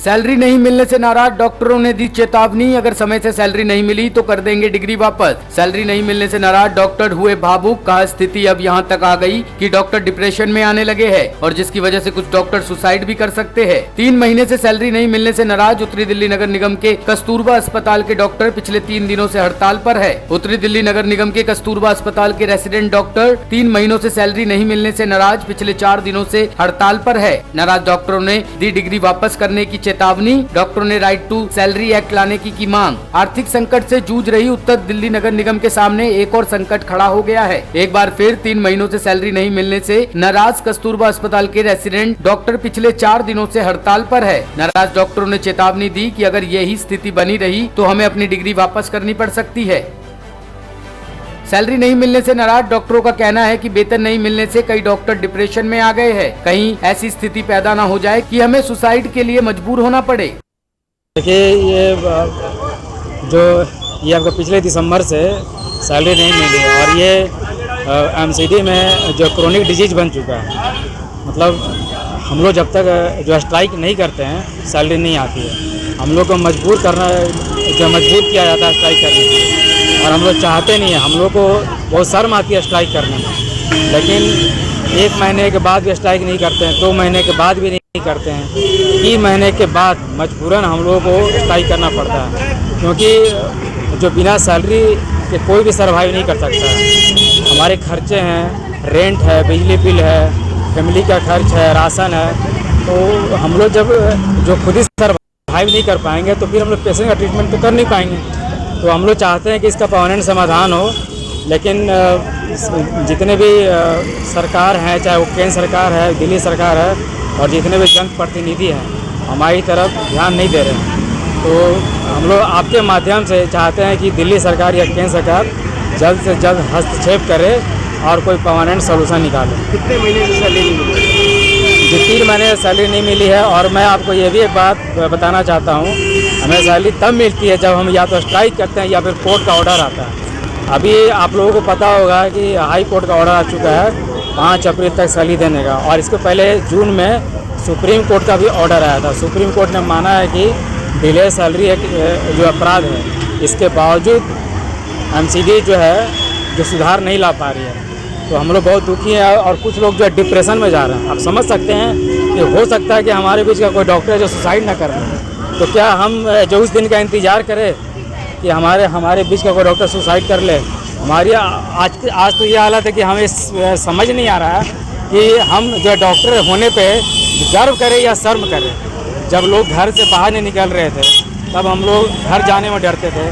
Salary नहीं मिलने से नाराज डॉक्टरों ने दी चेतावनी, अगर समय से सैलरी नहीं मिली तो कर देंगे डिग्री वापस। सैलरी नहीं मिलने से नाराज डॉक्टर हुए भावुक, कहा स्थिति अब यहां तक आ गई कि डॉक्टर डिप्रेशन में आने लगे हैं और जिसकी वजह से कुछ डॉक्टर सुसाइड भी कर सकते हैं। 3 महीने से सैलरी नहीं मिलने से नाराज उत्तरी दिल्ली नगर निगम के कस्तूरबा अस्पताल के डॉक्टर पिछले 3 दिनों से हड़ताल पर है। उत्तरी दिल्ली नगर निगम के कस्तूरबा अस्पताल के रेसिडेंट डॉक्टर 3 महीनों से सैलरी नहीं मिलने से नाराज पिछले 4 दिनों से हड़ताल पर है। नाराज डॉक्टरों ने दी डिग्री वापस करने की चेतावनी, डॉक्टरों ने राइट टू सैलरी एक्ट लाने की मांग। आर्थिक संकट से जूझ रही उत्तर दिल्ली नगर निगम के सामने एक और संकट खड़ा हो गया है। एक बार फिर 3 महीनों से सैलरी नहीं मिलने से नाराज कस्तूरबा अस्पताल के रेसिडेंट डॉक्टर पिछले 4 दिनों से हड़ताल पर है। नाराज डॉक्टरों ने चेतावनी दी कि अगर यही स्थिति बनी रही तो हमें अपनी डिग्री वापस करनी पड़ सकती है। सैलरी नहीं मिलने से नाराज डॉक्टरों का कहना है कि वेतन नहीं मिलने से कई डॉक्टर डिप्रेशन में आ गए हैं। कहीं ऐसी स्थिति पैदा न हो जाए कि हमें सुसाइड के लिए मजबूर होना पड़े। देखिए, ये आपका पिछले दिसंबर से सैलरी नहीं मिली और ये एमसीडी में जो क्रोनिक डिजीज बन चुका है। मतलब हम लोग जब तक जो स्ट्राइक नहीं करते हैं सैलरी नहीं आती है। हम लोग को मजबूर किया जाता है स्ट्राइक करने के लिए और हम लोग चाहते नहीं हैं। हम लोग को बहुत शर्म आती है स्ट्राइक करने में, लेकिन 1 महीने के बाद भी स्ट्राइक नहीं करते हैं, 2 महीने के बाद भी नहीं करते हैं, 3 महीने के बाद मजबूरन हम लोगों को स्ट्राइक करना पड़ता है, क्योंकि जो बिना सैलरी के कोई भी सर्वाइव नहीं कर सकता है। हमारे खर्चे हैं, रेंट है, बिजली बिल है, फैमिली का खर्च है, राशन है। तो हम लोग जब जो खुद ही सर्वाइव नहीं कर पाएंगे तो फिर हम लोग पेशेंट का ट्रीटमेंट तो कर नहीं पाएंगे। तो हम लोग चाहते हैं कि इसका परमानेंट समाधान हो, लेकिन जितने भी सरकार हैं, चाहे वो केंद्र सरकार है, दिल्ली सरकार है और जितने भी जनप्रतिनिधि हैं, हमारी तरफ ध्यान नहीं दे रहे हैं। तो हम लोग आपके माध्यम से चाहते हैं कि दिल्ली सरकार या केंद्र सरकार जल्द से जल्द हस्तक्षेप करे और कोई परमानेंट सोल्यूशन निकाले। कितने महीने से सैलरी नहीं मिली? जी 3 महीने से सैलरी नहीं मिली है और मैं आपको ये भी एक बात बताना चाहता हूँ, हमें सैलरी तब मिलती है जब हम या तो स्ट्राइक करते हैं या फिर कोर्ट का ऑर्डर आता है। अभी आप लोगों को पता होगा कि हाई कोर्ट का ऑर्डर आ चुका है 5 अप्रैल तक सैलरी देने का, और इसके पहले जून में सुप्रीम कोर्ट का भी ऑर्डर आया था। सुप्रीम कोर्ट ने माना है कि डिले सैलरी एक जो अपराध है, इसके बावजूद एमसीडी जो है जो सुधार नहीं ला पा रही है। तो हम लोग बहुत दुखी हैं और कुछ लोग जो है डिप्रेशन में जा रहे हैं। आप समझ सकते हैं कि हो सकता है कि हमारे बीच का कोई डॉक्टर है जो सुसाइड ना कर रहे हैं। तो क्या हम जो उस दिन का इंतज़ार करें कि हमारे बीच का कोई डॉक्टर सुसाइड कर ले? हमारी आज तो ये हालत है कि हमें समझ नहीं आ रहा है कि हम जो डॉक्टर होने पे गर्व करें या शर्म करें। जब लोग घर से बाहर नहीं निकल रहे थे तब हम लोग घर जाने में डरते थे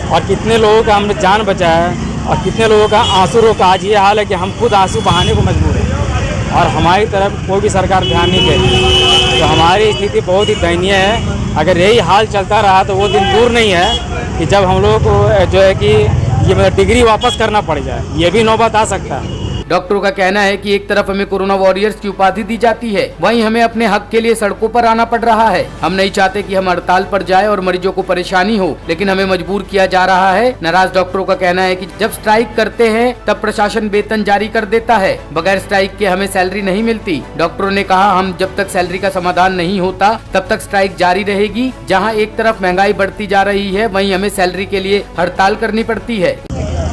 और कितने लोगों का हमने जान बचाया और कितने लोगों का आंसू रोका। आज ये हाल है कि हम खुद आंसू बहाने को मजबूर हैं और हमारी तरफ कोई भी सरकार ध्यान नहीं दे रही। तो हमारी स्थिति बहुत ही दयनीय है। अगर यही हाल चलता रहा तो वो दिन दूर नहीं है कि जब हम लोगों को जो है कि ये मतलब डिग्री वापस करना पड़ जाए। ये भी नौबत आ सकता है। डॉक्टरों का कहना है कि एक तरफ हमें कोरोना वॉरियर्स की उपाधि दी जाती है, वहीं हमें अपने हक के लिए सड़कों पर आना पड़ रहा है। हम नहीं चाहते कि हम हड़ताल पर जाए और मरीजों को परेशानी हो, लेकिन हमें मजबूर किया जा रहा है। नाराज डॉक्टरों का कहना है कि जब स्ट्राइक करते हैं तब प्रशासन वेतन जारी कर देता है, बगैर स्ट्राइक के हमें सैलरी नहीं मिलती। डॉक्टरों ने कहा, हम जब तक सैलरी का समाधान नहीं होता तब तक स्ट्राइक जारी रहेगी। जहाँ एक तरफ महंगाई बढ़ती जा रही है, वहीं हमें सैलरी के लिए हड़ताल करनी पड़ती है।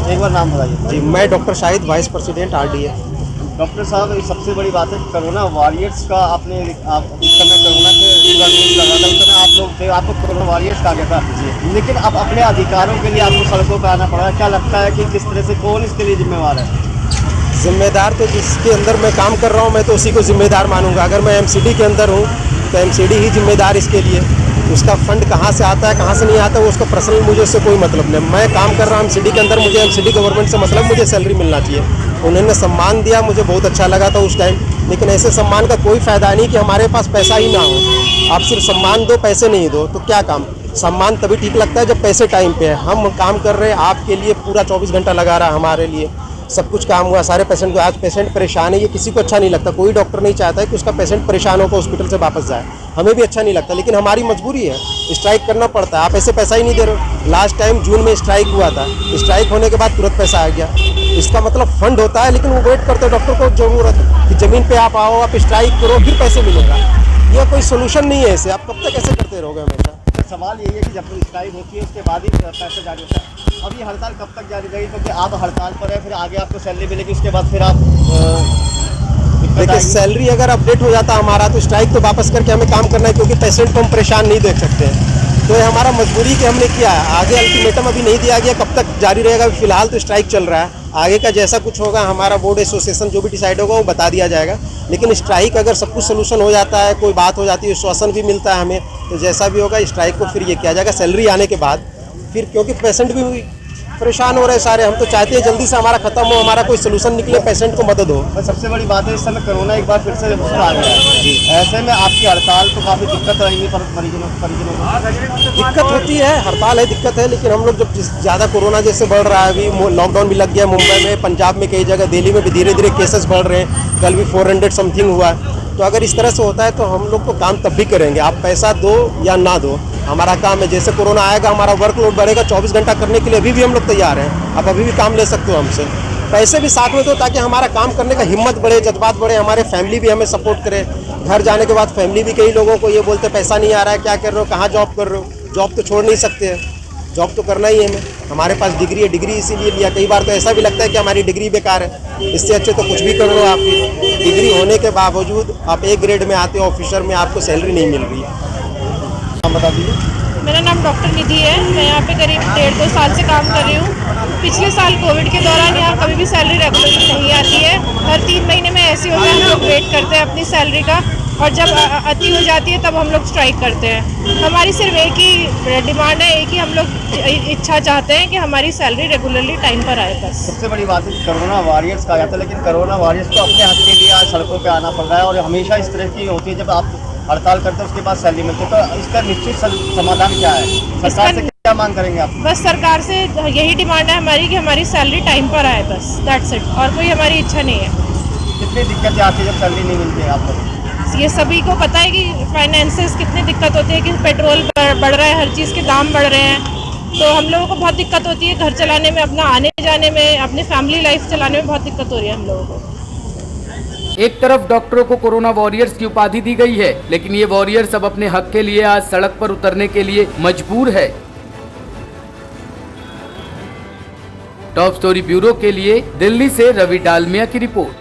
एक बार नाम बताइए। जी, मैं doctor Shahid, vice president RDA। Doctor साहब, सबसे बड़ी बात है कोरोना वॉरियर्स का आपने इस समय कोरोना के पूरा न्यूज़ लगा था, उस समय आप लोग थे, आपको कोरोना वॉरियर्स कहा गया था, लेकिन अब अपने अधिकारों के लिए आपको सड़कों पर आना पड़ा है। क्या लगता है कि किस तरह से कौन इसके लिए जिम्मेवार है? जिम्मेदार तो जिसके अंदर मैं काम कर रहा हूँ मैं तो उसी को जिम्मेदार मानूंगा। अगर मैं MCD के अंदर हूँ तो MCD ही जिम्मेदार इसके लिए। उसका फंड कहाँ से आता है कहाँ से नहीं आता है उसका पर्सनल मुझे उससे कोई मतलब नहीं। मैं काम कर रहा हूँ MCD के अंदर, मुझे MCD गवर्नमेंट से मतलब मुझे सैलरी मिलना चाहिए। उन्होंने सम्मान दिया, मुझे बहुत अच्छा लगा था उस टाइम, लेकिन ऐसे सम्मान का कोई फ़ायदा नहीं कि हमारे पास पैसा ही ना हो। आप सिर्फ सम्मान दो, पैसे नहीं दो तो क्या काम? सम्मान तभी ठीक लगता है जब पैसे टाइम पे है। हम काम कर रहे हैं आपके लिए, पूरा 24 घंटा लगा रहा है हमारे लिए, सब कुछ काम हुआ सारे पेशेंट को। आज पेशेंट परेशान है, ये किसी को अच्छा नहीं लगता। कोई डॉक्टर नहीं चाहता है कि उसका पेशेंट परेशान होकर हॉस्पिटल से वापस जाए, हमें भी अच्छा नहीं लगता, लेकिन हमारी मजबूरी है, स्ट्राइक करना पड़ता है। आप ऐसे पैसा ही नहीं दे रहे हो। लास्ट टाइम जून में स्ट्राइक हुआ था, स्ट्राइक होने के बाद तुरंत पैसा आ गया। इसका मतलब फंड होता है, लेकिन वो वेट करते हैं डॉक्टर को, ज़रूरत कि ज़मीन पे आप आओ, आप स्ट्राइक करो, फिर पैसे मिलेगा। ये कोई सोल्यूशन नहीं है इसे, आप कब तक ऐसे करते रहोगे हमेशा? सवाल यही है कि जब स्ट्राइक होती है उसके बाद ही पैसा जारी होता है। अब ये हड़ताल कब तक जारी रहेगी, क्योंकि आप हड़ताल पर है, फिर आगे आपको सैलरी मिलेगी, उसके बाद फिर आप देखिए सैलरी अगर अपडेट हो जाता हमारा तो स्ट्राइक तो वापस करके हमें काम करना है, क्योंकि पेशेंट को हम परेशान नहीं देख सकते हैं। तो ये हमारा मजबूरी कि हमने किया है। आगे अल्टीमेटम अभी नहीं दिया गया, कब तक जारी रहेगा, फिलहाल तो स्ट्राइक चल रहा है। आगे का जैसा कुछ होगा हमारा बोर्ड एसोसिएशन जो भी डिसाइड होगा वो बता दिया जाएगा। लेकिन स्ट्राइक अगर सब कुछ सोल्यूशन हो जाता है, कोई बात हो जाती है, श्वासन भी मिलता है हमें, तो जैसा भी होगा स्ट्राइक को फिर ये किया जाएगा सैलरी आने के बाद। फिर क्योंकि पेशेंट भी परेशान हो रहे हैं सारे, हम तो चाहते हैं जल्दी से हमारा खत्म हो, हमारा कोई सोल्यूशन निकले, पेशेंट को मदद हो। बस सबसे बड़ी बात है इस समय कोरोना एक बार फिर से आ गया है। ऐसे में आपकी हड़ताल तो काफ़ी दिक्कत रहेगी परिजनों को। दिक्कत होती है, हड़ताल है, दिक्कत है, लेकिन हम लोग जब ज़्यादा कोरोना जैसे बढ़ रहा है, अभी लॉकडाउन भी लग गया मुंबई में, पंजाब में कई जगह, दिल्ली में भी धीरे धीरे केसेस बढ़ रहे हैं, कल भी 400 समथिंग हुआ है। तो अगर इस तरह से होता है तो हम लोग तो काम तब भी करेंगे, आप पैसा दो या ना दो, हमारा काम है। जैसे कोरोना आएगा हमारा वर्कलोड बढ़ेगा, 24 घंटा करने के लिए अभी भी हम लोग तैयार हैं, आप अभी भी काम ले सकते हो हमसे। पैसे भी साथ में दो ताकि हमारा काम करने का हिम्मत बढ़े, जज्बात बढ़े, हमारे फैमिली भी हमें सपोर्ट करे। घर जाने के बाद फैमिली भी कई लोगों को ये बोलते पैसा नहीं आ रहा है, क्या कर रहे हो, कहाँ जॉब कर रहे हो। जॉब तो छोड़ नहीं सकते हैं, जॉब तो करना ही है हमें। हमारे पास डिग्री है, डिग्री इसीलिए लिया। कई बार तो ऐसा भी लगता है कि हमारी डिग्री बेकार है, इससे अच्छे तो कुछ भी कर लो। आपकी डिग्री होने के बावजूद आप ए ग्रेड में आते हो ऑफिसर में, आपको सैलरी नहीं मिल रही है। हम बता दीजिए। मेरा नाम डॉक्टर निधि है। मैं यहाँ पे करीब 1.5-2 साल से काम कर रही हूँ। पिछले साल कोविड के दौरान यहाँ कभी भी सैलरी रेगुलर नहीं आती है। हर 3 महीने में ऐसे होता है, हम लोग वेट करते हैं अपनी सैलरी का, और जब अति हो जाती है तब हम लोग स्ट्राइक करते हैं। हमारी सिर्फ एक ही डिमांड है, एक ही हम लोग इच्छा चाहते हैं कि हमारी सैलरी रेगुलरली टाइम पर आए बस। सबसे बड़ी बात है कोरोना वॉरियर्स कहा जाता है, लेकिन कोरोना वॉरियर्स को अपने हक के लिए आज सड़कों पे आना पड़ रहा है, और हमेशा इस तरह की होती है जब आप हड़ताल करते हैं उसके बाद सैलरी मिलती है। तो इसका निश्चित समाधान क्या है, सरकार से क्या मांग करेंगे आप? बस सरकार से यही डिमांड है हमारी कि हमारी सैलरी टाइम पर आए बस, दैट्स इट, और कोई हमारी इच्छा नहीं है। कितनी दिक्कतें आती है जब सैलरी नहीं मिलती है आपको? ये सभी को पता है कि फाइनेंसेस कितनी दिक्कत होती है, कि पेट्रोल बढ़ रहा है, हर चीज़ के दाम बढ़ रहे हैं, तो हम लोगों को बहुत दिक्कत होती है घर चलाने में, अपना आने जाने में, अपनी फैमिली लाइफ चलाने में बहुत दिक्कत हो रही है हम लोगों को। एक तरफ डॉक्टरों को कोरोना वॉरियर्स की उपाधि दी गई है, लेकिन ये वॉरियर्स अब अपने हक के लिए आज सड़क पर उतरने के लिए मजबूर है। टॉप स्टोरी ब्यूरो के लिए दिल्ली से रवि डालमिया की रिपोर्ट।